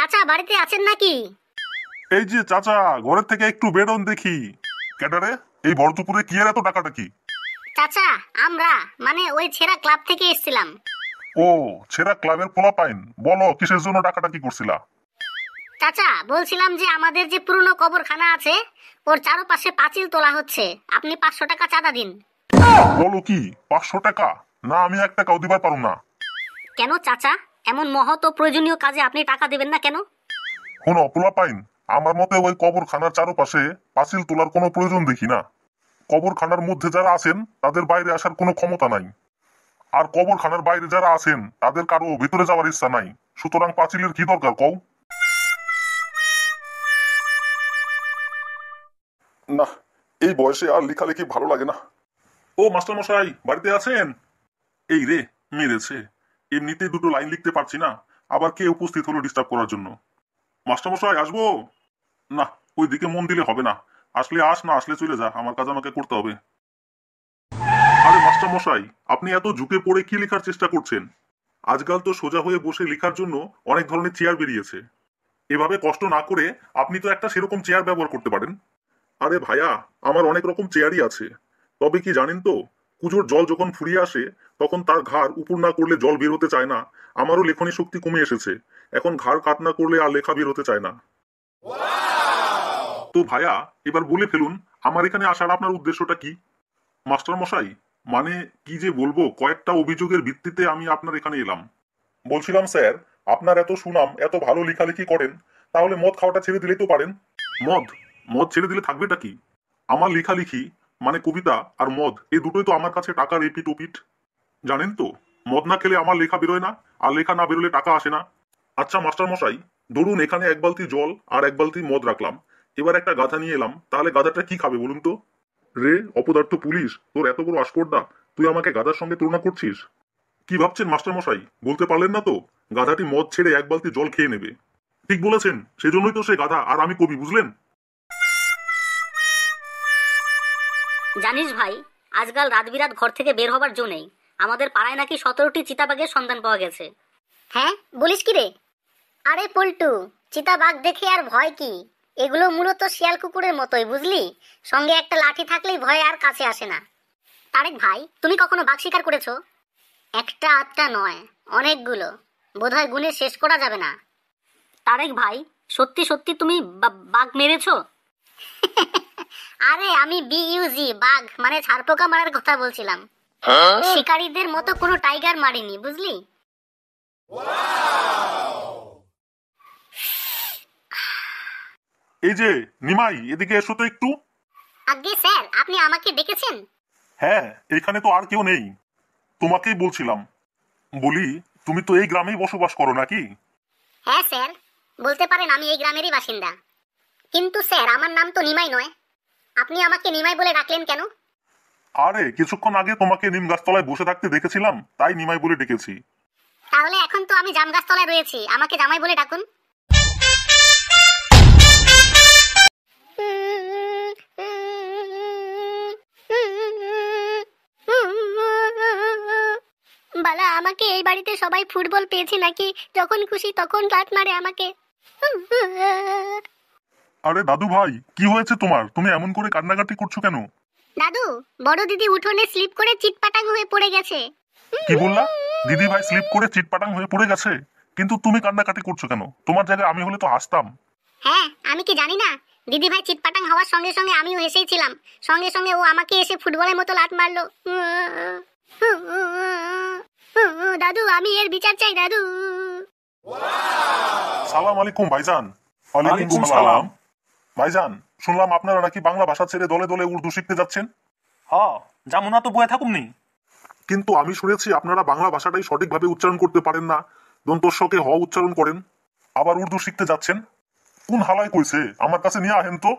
চাচা বাড়িতে আছেন নাকি? এই যে চাচা, ঘরের থেকে একটু বেরোন দেখি। কেডারে এই ভর দুপুরে কি আর এত ডাকাডাকি? চাচা আমরা মানে ওই ছেঁড়া ক্লাব থেকে এসেছিলাম। ও, ছেঁড়া ক্লাবের পোলাপাইন, বলো কিসের জন্য ডাকাডাকি করছিলা? চাচা বলছিলাম যে আমাদের যে পুরনো কবরখানা আছে ওর চারপাশে পাঁচিল তোলা হচ্ছে, আপনি 500 টাকা চাঁদা দিন। বলো কি 500 টাকা? না, আমি 1 টাকাও দিবার পারুম না। কেন চাচা, এমন মহৎ ও প্রয়োজনীয় কাজে আপনি টাকা দেবেন না কেন? শোনো পোলাপাইন, আমার মতে ওই কবরখানার চারপাশে পাঁচিল তোলার কোনো প্রয়োজন দেখি না। কবরখানার মধ্যে যারা আছেন তাদের বাইরে আসার কোনো ক্ষমতা নাই, আর কবরখানার বাইরে যারা আছেন তাদের কারো ভিতরে যাওয়ার ইচ্ছা নাই। সুতরাং পাঁচিলের কি দরকার কও? না, এই বয়সে আর লেখালেখি ভালো লাগে না। ও মাস্টার মশাই, বাড়িতে আছেন? এই রে মেরেছে, এমনিতেই 2টো লাইন লিখতে পারছি না, আবার কে উপস্থিত হলো ডিস্টার্ব করার জন্য। মাস্টার মশাই আসবো? না, ওই দিকে মন দিলে হবে না। আসলে আস, না আসলে চলে যা, আমার কাজ আমাকে করতে হবে। আরে মাস্টার মশাই, আপনি এত ঝুঁকে পড়ে কি লেখার চেষ্টা করছেন? আজকাল তো সোজা হয়ে বসে লেখার জন্য অনেক ধরনের চেয়ার বেরিয়েছে। এভাবে কষ্ট না করে আপনি তো একটা সেরকম চেয়ার ব্যবহার করতে পারেন। আরে ভাইয়া, আমার অনেক রকম চেয়ারই আছে। তবে কি জানেন তো, কুজোর জল যখন ফুরিয়ে আসে তখন তার ঘাড় উপর না করলে জল বের হতে চায় না। আমারও লেখনী শক্তি কমে এসেছে, এখন ঘাড় কাট না করলে আর লেখা বের হতে চায় না। তো ভাইয়া, এবার বলে ফেলুন আমার এখানে আসার আপনার উদ্দেশ্যটা কি? মাস্টার মশাই, মানে কি যে বলবো, কয়েকটা অভিযোগের ভিত্তিতে আমি আপনার এখানে এলাম। বলছিলাম স্যার, আপনার এত সুনাম, এত ভালো লেখালেখি করেন, তাহলে মদ খাওয়াটা ছেড়ে দিলেই তো পারেন। মদ? মদ ছেড়ে দিলে থাকবেটা কি? আমার লেখালেখি মানে কবিতা আর মদ, এই দুটোই তো আমার কাছে টাকার এপিট ওপিট। জানেন তো, মদ না খেলে আমার লেখা বেরোয় না, আর লেখা না বেরোলে টাকা আসে না। আচ্ছা মাস্টার মশাই, ধরুন এখানে 1 বালতি জল আর 1 বালতি মদ রাখলাম, এবার একটা গাধা নিয়ে এলাম, তাহলে গাধাটা কি খাবে বলুন তো? রে অপদার্থ পুলিশ, তোর এত বড় আস্পর্ধা, তুই আমাকে গাধার সঙ্গে তুলনা করছিস? কি ভাবছেন মাস্টার মশাই, বলতে পারলেন না তো? গাধাটি মদ ছেড়ে 1 বালতি জল খেয়ে নেবে। ঠিক বলেছেন, সেজন্যই তো সে গাধা আর আমি কবি, বুঝলেন? জানিস ভাই, আজকাল রাত বিরাত ঘর থেকে বের হবার জো নেই। আমাদের পাড়ায় নাকি 17টি চিতাবাঘের সন্ধান পাওয়া গেছে। হ্যাঁ, বলিস কি রে? আরে পল্টু, চিতাবাঘ দেখে আর ভয় কি? এগুলো মূলত শিয়াল কুকুরের মতোই, বুঝলি? সঙ্গে একটা লাঠি থাকলেই ভয় আর কাছে আসে না। তারেক ভাই, তুমি কখনো বাঘ শিকার করেছো? একটা আধটা নয়, অনেকগুলো, বোধহয় গুণে শেষ করা যাবে না। তারেক ভাই, সত্যি সত্যি তুমি বাঘ মেরেছো? আরে আমি বিইউজি বাঘ মানে ছারপোকা মারার কথা বলছিলাম। শিকারীদের মতো কোনো টাইগার মারিনি, বুঝলি? এই যে নিমাই, এদিকে এসো তো একটু। আজ্ঞে স্যার, আপনি আমাকে ডেকেছেন? হ্যাঁ, এখানে তো আর কেউ নেই, তোমাকেই বলছিলাম। বলি, তুমি তো এই গ্রামেই বসবাস করো নাকি? হ্যাঁ স্যার, বলতে পারেন আমি এই গ্রামেরই বাসিন্দা। কিন্তু স্যার, আমার নাম তো নিমাই নয়। আপনি আমাকে নিমাই বলে ডাকলেন কেন? আরে কিছুক্ষণ আগে তোমাকে নিম গাছতলায় বসে থাকতে দেখেছিলাম, তাই নিমাই বলে ডেকেছি। তাহলে এখন তো আমি জাম গাছতলায় রয়েছি, আমাকে জামাই বলে ডাকুন। বালা, আমাকে এই বাড়িতে সবাই ফুটবল পেয়েছে নাকি? যখন খুশি তখন লাত মারে আমাকে। আরে দাদু ভাই, কি হয়েছে তোমার? তুমি এমন করে কান্নাকাটি করছো কেন? দাদু, বড় দিদি উঠোনে স্লিপ করে চিটপাটাং হয়ে পড়ে গেছে। কি বললা? দিদি ভাই স্লিপ করে চিটপাটাং হয়ে পড়ে গেছে? কিন্তু তুমি কান্নাকাটি করছো কেন? তোমার জায়গায় আমি হলে তো হাসতাম। হ্যাঁ, আমি কি জানি না? দিদি ভাই চিটপাটাং হওয়ার সঙ্গে সঙ্গে আমিও হেসেছিলাম। সঙ্গে সঙ্গে ও আমাকে এসে ফুটবলের মতো লাত মারলো। দাদু, আমি এর বিচার চাই দাদু। সালাম আলাইকুম ভাইজান। ওয়ালাইকুম সালাম। ভাইজান, শুনলাম আপনারা নাকি বাংলা ভাষা ছেড়ে দলে দলে উর্দু শিখতে যাচ্ছেন। হ্যাঁ, যেমন না তো বয়ে থাকুমনি। কিন্তু আমি শুনেছি আপনারা বাংলা ভাষাটাই সঠিকভাবে উচ্চারণ করতে পারেন না, দন্তস্বকে হ উচ্চারণ করেন, আবার উর্দু শিখতে যাচ্ছেন। কোন হালায় কইছে? আমার কাছে নিয়ে আহেন তো।